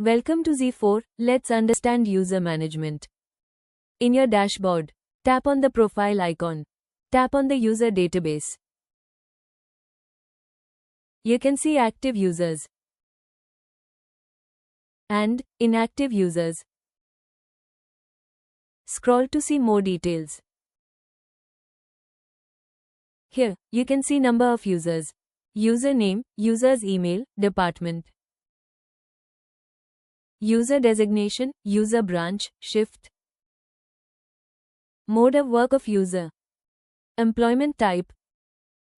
Welcome to Z4, let's understand user management. In your dashboard, tap on the profile icon. Tap on the user database. You can see active users and inactive users. Scroll to see more details. Here, you can see number of users, username, user's email, department, user designation, user branch, shift, mode of work of user, employment type,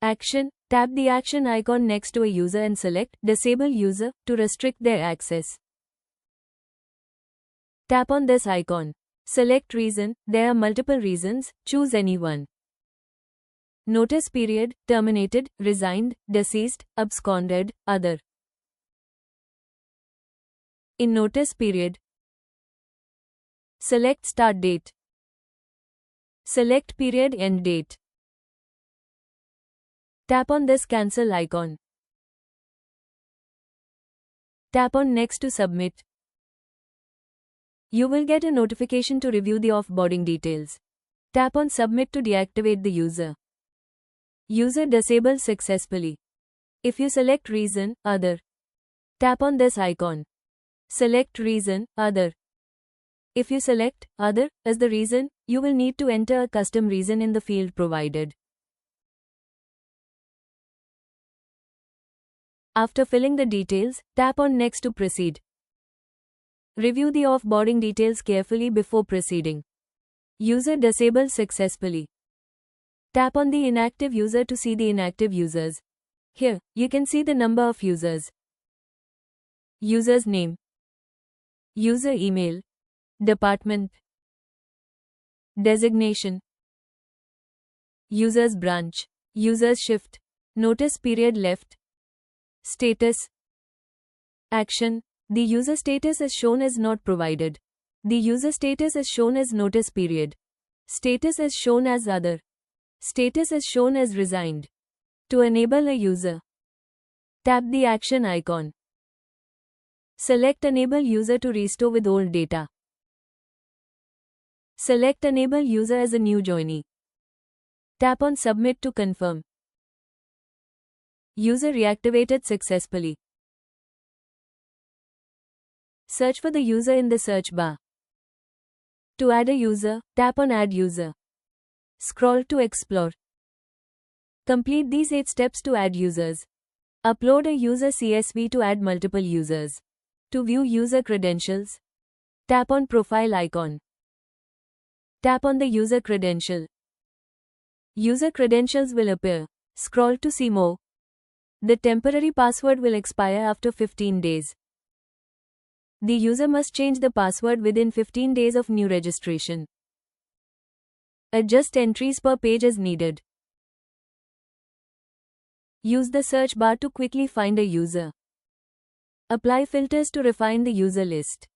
action. Tap the action icon next to a user and select Disable User to restrict their access. Tap on this icon. Select reason. There are multiple reasons, choose any one. Notice period, terminated, resigned, deceased, absconded, other. In notice period, select start date. Select period end date. Tap on this cancel icon. Tap on next to submit. You will get a notification to review the offboarding details. Tap on submit to deactivate the user. User disabled successfully. If you select reason, other. Tap on this icon. Select reason, other. If you select other as the reason, you will need to enter a custom reason in the field provided. After filling the details, tap on next to proceed. Review the offboarding details carefully before proceeding. User disabled successfully. Tap on the inactive user to see the inactive users. Here, you can see the number of users, user's name, user email, department, designation, user's branch, user's shift, notice period left, status, action. The user status is shown as not provided. The user status is shown as notice period. Status is shown as other. Status is shown as resigned. To enable a user, tap the action icon. Select Enable User to restore with old data. Select Enable User as a new joinee. Tap on Submit to confirm. User reactivated successfully. Search for the user in the search bar. To add a user, tap on Add User. Scroll to Explore. Complete these 8 steps to add users. Upload a user CSV to add multiple users. To view user credentials, tap on Profile icon. Tap on the user credential. User credentials will appear. Scroll to see more. The temporary password will expire after 15 days. The user must change the password within 15 days of new registration. Adjust entries per page as needed. Use the search bar to quickly find a user. Apply filters to refine the user list.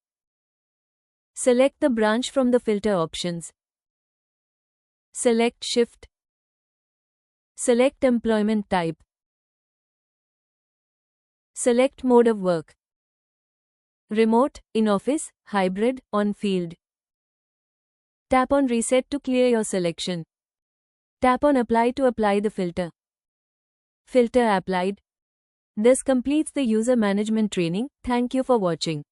Select the branch from the filter options. Select shift. Select employment type. Select mode of work. Remote, in-office, hybrid, on-field. Tap on Reset to clear your selection. Tap on Apply to apply the filter. Filter applied. This completes the user management training. Thank you for watching.